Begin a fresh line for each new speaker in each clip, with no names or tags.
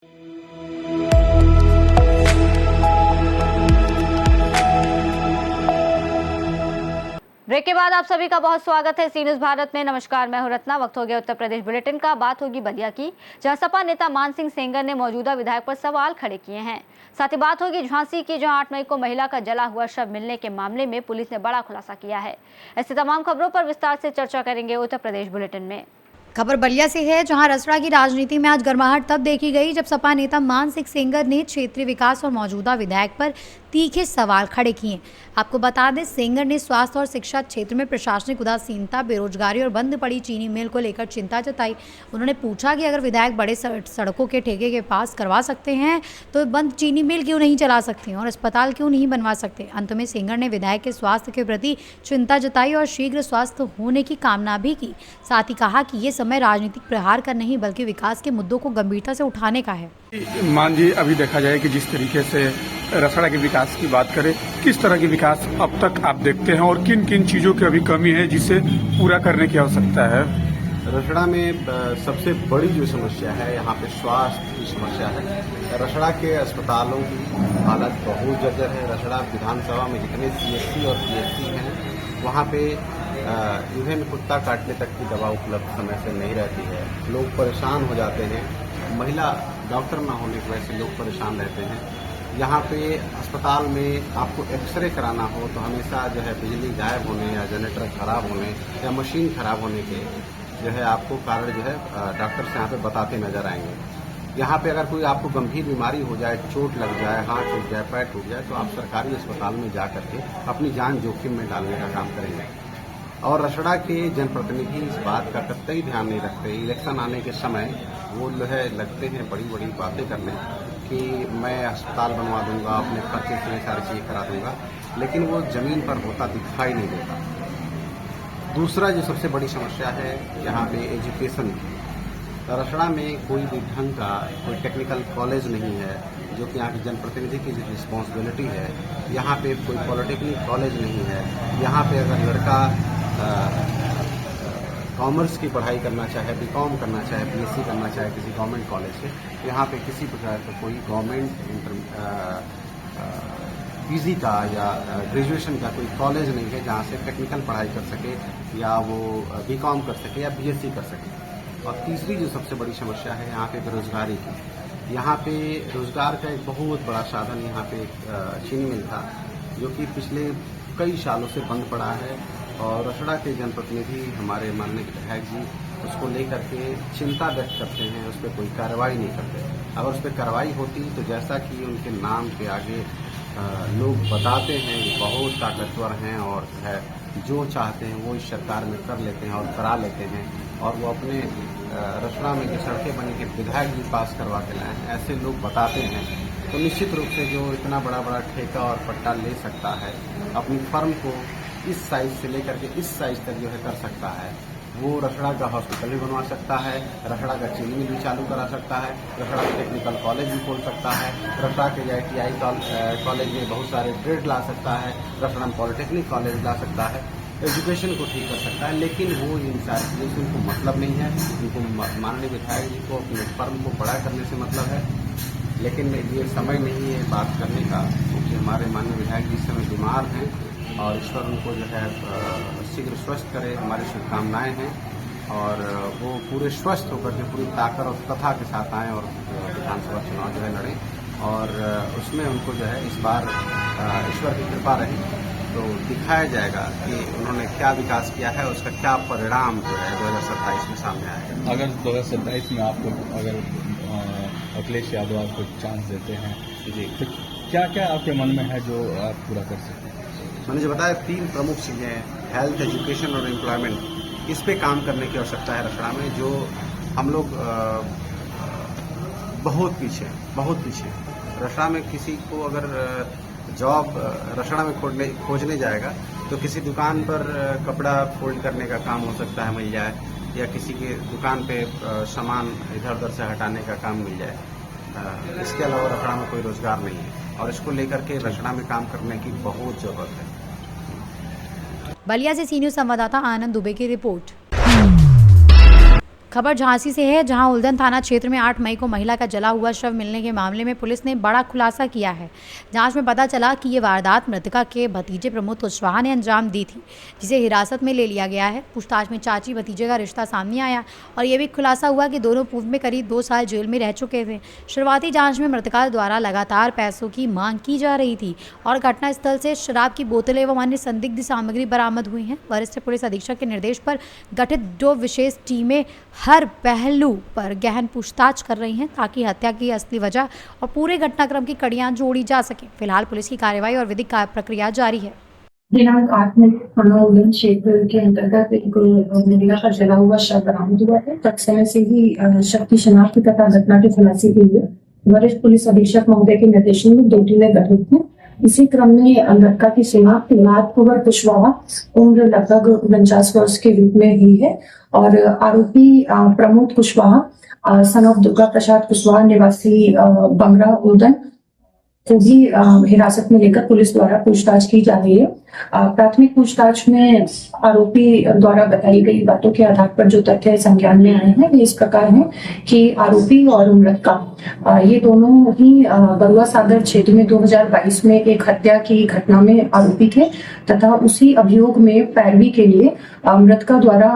Break के बाद आप सभी का बहुत स्वागत है सी न्यूज़ भारत में। नमस्कार, मैं हूं रत्ना। वक्त हो गया उत्तर प्रदेश बुलेटिन का। बात होगी बलिया की, जहां सपा नेता मान सिंह सेंगर ने मौजूदा विधायक पर सवाल खड़े किए हैं। साथ ही बात होगी झांसी की, जहां 8 मई को महिला का जला हुआ शव मिलने के मामले में पुलिस ने बड़ा खुलासा किया है। ऐसी तमाम खबरों पर विस्तार से चर्चा करेंगे उत्तर प्रदेश बुलेटिन में।
खबर बलिया से है, जहां रसड़ा की राजनीति में आज गर्माहट तब देखी गई जब सपा नेता मान सिंह सेंगर ने क्षेत्रीय विकास और मौजूदा विधायक पर तीखे सवाल खड़े किए। आपको बता दें, सेंगर ने स्वास्थ्य और शिक्षा क्षेत्र में प्रशासनिक उदासीनता, बेरोजगारी और बंद पड़ी चीनी मिल को लेकर चिंता जताई। उन्होंने पूछा कि अगर विधायक बड़े सड़कों के ठेके के पास करवा सकते हैं तो बंद चीनी मिल क्यों नहीं चला सकते और अस्पताल क्यों नहीं बनवा सकते। अंत में सेंगर ने विधायक के स्वास्थ्य के प्रति चिंता जताई और शीघ्र स्वस्थ होने की कामना भी की। साथ ही कहा कि ये समय राजनीतिक प्रहार का नहीं बल्कि विकास के मुद्दों को गंभीरता से उठाने का है।
मान जी, अभी देखा जाए कि जिस तरीके से रसड़ा के विकास की बात करें, किस तरह की विकास अब तक आप देखते हैं और किन किन चीजों की अभी कमी है जिसे पूरा करने की आवश्यकता है?
रसड़ा में सबसे बड़ी जो समस्या है, यहाँ पे स्वास्थ्य की समस्या है। रसड़ा के अस्पतालों की हालत बहुत जर्जर है। रसड़ा विधानसभा में जितने सीएससी और पीएचसी हैं, वहाँ पे इवन कुत्ता काटने तक की दवा उपलब्ध समय से नहीं रहती है। लोग परेशान हो जाते हैं। महिला डॉक्टर ना होने की वजह से लोग परेशान रहते हैं। यहाँ पे अस्पताल में आपको एक्सरे कराना हो तो हमेशा जो है बिजली गायब होने या जनरेटर खराब होने या मशीन खराब होने के जो है आपको कारण जो है डॉक्टर्स यहाँ पे बताते नजर आएंगे। यहाँ पे अगर कोई आपको गंभीर बीमारी हो जाए, चोट लग जाए, हाथ टूट जाए, पैर टूट जाए, तो आप सरकारी अस्पताल में जा करके अपनी जान जोखिम में डालने का काम करेंगे। और रसड़ा के जनप्रतिनिधि इस बात का कतई ध्यान नहीं रखते। इलेक्शन आने के समय वो जो है लगते हैं बड़ी बड़ी बातें करने कि मैं अस्पताल बनवा दूंगा, अपने खर्चे से सारी चीज़ें करा दूंगा, लेकिन वो जमीन पर होता दिखाई नहीं देता। दूसरा जो सबसे बड़ी समस्या है यहाँ पे एजुकेशन की। रसड़ा में कोई भी ढंग का कोई टेक्निकल कॉलेज नहीं है, जो कि यहाँ की जनप्रतिनिधि की रिस्पॉन्सिबिलिटी है। यहाँ पे कोई पॉलिटेक्निक कॉलेज नहीं है। यहाँ पे अगर लड़का कॉमर्स की पढ़ाई करना चाहे, बीकॉम करना चाहे, बीएससी करना चाहे किसी गवर्नमेंट कॉलेज से, यहाँ पे किसी प्रकार का कोई गवर्नमेंट पीजी का या ग्रेजुएशन का कोई कॉलेज नहीं है जहाँ से टेक्निकल पढ़ाई कर सके या वो बीकॉम कर सके या बीएससी कर सके। और तीसरी जो सबसे बड़ी समस्या है यहाँ पे बेरोजगारी की। यहाँ पे रोजगार का एक बहुत बड़ा साधन यहाँ पे चीनी मिल था, जो कि पिछले कई सालों से बंद पड़ा है। और रसड़ा के जनप्रतिनिधि हमारे माननीय विधायक जी उसको लेकर के चिंता व्यक्त करते हैं, उस पर कोई कार्रवाई नहीं करते। अगर उस पर कार्रवाई होती तो जैसा कि उनके नाम के आगे लोग बताते हैं कि बहुत ताकतवर हैं और है जो चाहते हैं वो इस सरकार में कर लेते हैं और करा लेते हैं, और वो अपने रसड़ा में जो सड़कें बनी के विधायक जी पास करवा के लाए हैं, ऐसे लोग बताते हैं, तो निश्चित रूप से जो इतना बड़ा बड़ा ठेका और पट्टा ले सकता है, अपनी फर्म को इस साइज से लेकर के इस साइज तक जो है कर सकता है, वो रसड़ा का हॉस्पिटल भी बनवा सकता है, रसड़ा का चीनी मिल भी चालू करा सकता है, रसड़ा का टेक्निकल कॉलेज भी खोल सकता है, रसड़ा के ITI कॉलेज में बहुत सारे ट्रेड ला सकता है, रसड़ा में पॉलिटेक्निक कॉलेज ला सकता है, एजुकेशन को ठीक कर सकता है। लेकिन वो इन सारी चीज़ों से उनको मतलब नहीं है। उनको माननीय विधायक जी को अपने फर्म को बड़ा करने से मतलब है, लेकिन ये समय नहीं है बात करने का, क्योंकि हमारे माननीय विधायक जी इस समय बीमार हैं और ईश्वर उनको जो है शीघ्र स्वस्थ करे, हमारी शुभकामनाएं हैं। और वो पूरे स्वस्थ होकर के पूरी ताकत और तथा के साथ आएँ और विधानसभा चुनाव जो है लड़ें, और उसमें उनको जो है इस बार ईश्वर की कृपा रही तो दिखाया जाएगा कि उन्होंने क्या विकास किया है, उसका क्या परिणाम जो है 2027 में सामने आएगा।
अगर 2027 में आपको अगर अखिलेश यादव आपको चांस देते हैं
जी,
तो क्या क्या आपके मन में है जो आप पूरा कर सकते हैं?
मैंने जो बताया 3 प्रमुख चीज़ें, हेल्थ, एजुकेशन और एम्प्लॉयमेंट, इस पे काम करने की आवश्यकता है रसड़ा में, जो हम लोग बहुत पीछे। रसड़ा में किसी को अगर जॉब रसड़ा में खोजने जाएगा तो किसी दुकान पर कपड़ा फोल्ड करने का काम हो सकता है मिल जाए, या किसी के दुकान पे सामान इधर उधर से हटाने का काम मिल जाए। इसके अलावा रसड़ा में कोई रोजगार नहीं है और इसको लेकर के रसड़ा में काम करने की बहुत जरूरत है।
बलिया से सी न्यूज़ संवाददाता आनंद दुबे की रिपोर्ट। खबर झांसी से है, जहां उल्दन थाना क्षेत्र में 8 मई को महिला का जला हुआ शव मिलने के मामले में पुलिस ने बड़ा खुलासा किया है। जांच में पता चला कि ये वारदात मृतका के भतीजे प्रमोद कुशवाहा ने अंजाम दी थी, जिसे हिरासत में ले लिया गया है। पूछताछ में चाची भतीजे का रिश्ता सामने आया और ये भी खुलासा हुआ कि दोनों पूर्व में करीब 2 साल जेल में रह चुके थे। शुरुआती जाँच में मृतका द्वारा लगातार पैसों की मांग की जा रही थी और घटनास्थल से शराब की बोतलें एवं अन्य संदिग्ध सामग्री बरामद हुई हैं। वरिष्ठ पुलिस अधीक्षक के निर्देश पर गठित 2 विशेष टीमें हर पहलू पर गहन पूछताछ कर रही हैं, ताकि हत्या की असली वजह और पूरे घटनाक्रम की कड़ियां जोड़ी जा सके। फिलहाल पुलिस की कार्रवाई और विधिक प्रक्रिया जारी है।
दिनांक 8 में थाना उल्दन क्षेत्र के अंतर्गत एक महिला का जला हुआ शव बरामद हुआ है। तत्समय से ही शव की शिनाख्त तथा घटना के खुलासे के लिए वरिष्ठ पुलिस अधीक्षक महोदय के निर्देशन में 2 टीमें गठित हैं। इसी क्रम में मृतका की शिनाख्त राजकुमार कुशवाहा उम्र लगभग 49 वर्ष के रूप में हुई है और आरोपी प्रमोद कुशवाहा सन ऑफ दुर्गा प्रसाद कुशवाहा निवासी बंगरा उल्दन को भी हिरासत में लेकर पुलिस द्वारा पूछताछ की जा रही है। प्राथमिक पूछताछ में आरोपी द्वारा बताई गई बातों के आधार पर जो तथ्य संज्ञान में आए हैं वे इस प्रकार हैं कि आरोपी और मृतका ये दोनों ही बरुआ सागर क्षेत्र में 2022 में एक हत्या की घटना में आरोपी थे तथा उसी अभियोग में पैरवी के लिए मृतका द्वारा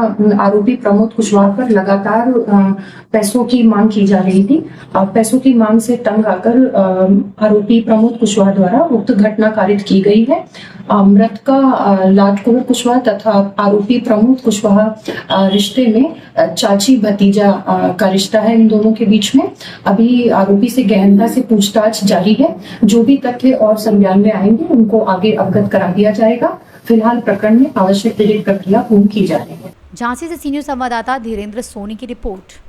आरोपी प्रमोद कुशवाहा पर लगातार पैसों की मांग की जा रही थी। पैसों की मांग से तंग आकर आरोपी प्रमोद कुशवाहा द्वारा उक्त घटना कारित की गई है। मृतका राजकुमार कुशवाहा तथा आरोपी प्रमोद कुशवाहा रिश्ते में चाची भतीजा का रिश्ता है इन दोनों के बीच में। अभी आरोपी से गहनता से पूछताछ जारी है। जो भी तथ्य और संज्ञान में आएंगे उनको आगे अवगत करा दिया जाएगा। फिलहाल प्रकरण में आवश्यक विधिक प्रक्रिया पूर्ण की जा रही है।
झांसी से सीनियर संवाददाता धीरेन्द्र सोनी की रिपोर्ट।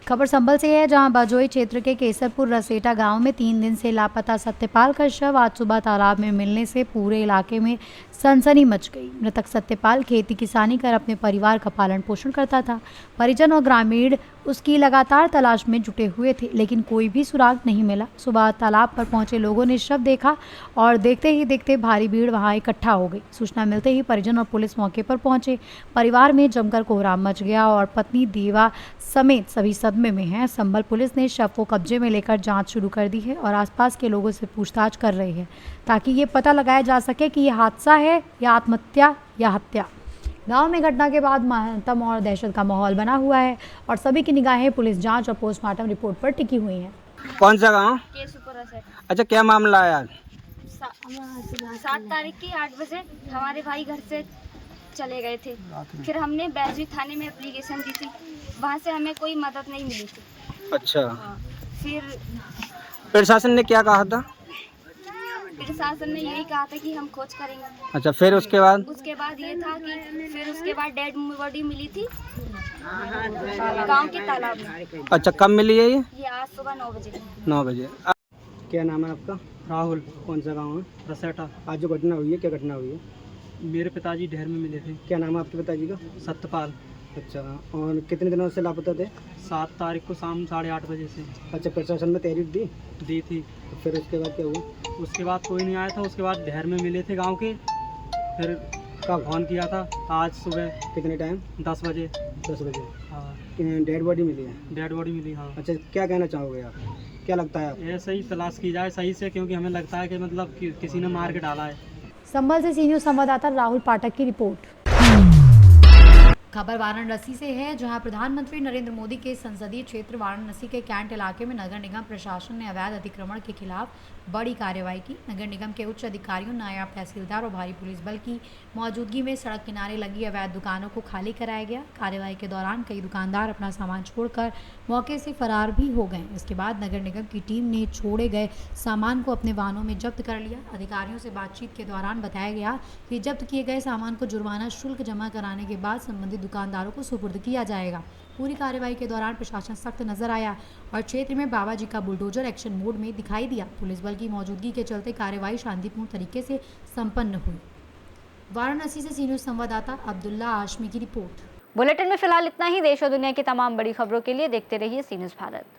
खबर संभल से है, जहां बजोई क्षेत्र के केसरपुर रसेटा गांव में 3 दिन से लापता सत्यपाल का शव आज सुबह तालाब में मिलने से पूरे इलाके में सनसनी मच गई। मृतक सत्यपाल खेती किसानी कर अपने परिवार का पालन पोषण करता था। परिजन और ग्रामीण उसकी लगातार तलाश में जुटे हुए थे, लेकिन कोई भी सुराग नहीं मिला। सुबह तालाब पर पहुंचे लोगों ने शव देखा और देखते ही देखते भारी भीड़ वहां इकट्ठा हो गई। सूचना मिलते ही परिजन और पुलिस मौके पर पहुंचे। परिवार में जमकर कोहराम मच गया और पत्नी देवा समेत सभी सदमे में हैं। संभल पुलिस ने शव को कब्जे में लेकर जांच शुरू कर दी है और आसपास के लोगों से पूछताछ कर रही है, ताकि ये पता लगाया जा सके कि ये हादसा है या आत्महत्या या हत्या। गांव में घटना के बाद मातम और दहशत का माहौल बना हुआ है और सभी की निगाहें पुलिस जांच और पोस्टमार्टम रिपोर्ट पर टिकी हुई हैं।
कौन सा गाँव? अच्छा, क्या मामला है आज?
7 तारीख की 8 बजे हमारे भाई घर से चले गए थे। फिर हमने बैजू थाने में एप्लीकेशन दी थी, वहाँ से हमें कोई मदद नहीं मिली थी।
अच्छा,
फिर
प्रशासन ने क्या कहा था?
प्रशासन ने यही कहा था कि हम खोज करेंगे।
अच्छा, फिर उसके बाद
ये था कि फिर उसके बाद डेड बॉडी मिली थी गांव के तालाब में।
अच्छा, कब मिली है
ये आज सुबह 9 बजे।
9 बजे। क्या नाम है आपका?
राहुल।
कौन सा गाँव है?
रसेटा।
आज जो घटना हुई है, क्या घटना हुई है?
मेरे पिताजी ढेर में मिले थे।
क्या नाम है आपके पिताजी का?
सत्यपाल।
अच्छा, और कितने दिनों से लापता थे?
7 तारीख को शाम 8:30 बजे से।
अच्छा, प्रशासन में तहरीर
दी थी।
फिर उसके बाद क्या हुआ?
उसके बाद कोई नहीं आया था। उसके बाद ढेर में मिले थे गांव के। फिर
कब
फोन किया था? आज सुबह।
कितने टाइम?
10 बजे।
10 बजे।
हाँ,
डेड बॉडी मिली है?
डेड बॉडी मिली। हाँ।
अच्छा, क्या कहना चाहोगे आप? क्या लगता है?
ऐसे ही तलाश की जाए सही से, क्योंकि हमें लगता है कि मतलब कि किसी ने मार के डाला है।
संभल से सीनियर संवाददाता राहुल पाठक की रिपोर्ट। खबर वाराणसी से है, जहां प्रधानमंत्री नरेंद्र मोदी के संसदीय क्षेत्र वाराणसी के कैंट इलाके में नगर निगम प्रशासन ने अवैध अतिक्रमण के खिलाफ बड़ी कार्रवाई की। नगर निगम के उच्च अधिकारियों, नायब तहसीलदार और भारी पुलिस बल की मौजूदगी में सड़क किनारे लगी अवैध दुकानों को खाली कराया गया। कार्रवाई के दौरान कई दुकानदार अपना सामान छोड़कर मौके से फरार भी हो गए। इसके बाद नगर निगम की टीम ने छोड़े गए सामान को अपने वाहनों में जब्त कर लिया। अधिकारियों से बातचीत के दौरान बताया गया कि जब्त किए गए सामान को जुर्माना शुल्क जमा कराने के बाद संबंधित दुकानदारों को सुपुर्द किया जाएगा। पूरी कार्रवाई के दौरान प्रशासन सख्त नजर आया और क्षेत्र में बाबा जी का बुलडोजर एक्शन मोड में दिखाई दिया। पुलिस बल की मौजूदगी के चलते कार्रवाई शांतिपूर्ण तरीके से संपन्न हुई। वाराणसी से सीनियर संवाददाता अब्दुल्ला आशमी की रिपोर्ट।
बुलेटिन में फिलहाल इतना ही। देश और दुनिया की तमाम बड़ी खबरों के लिए देखते रहिए सी न्यूज़ भारत।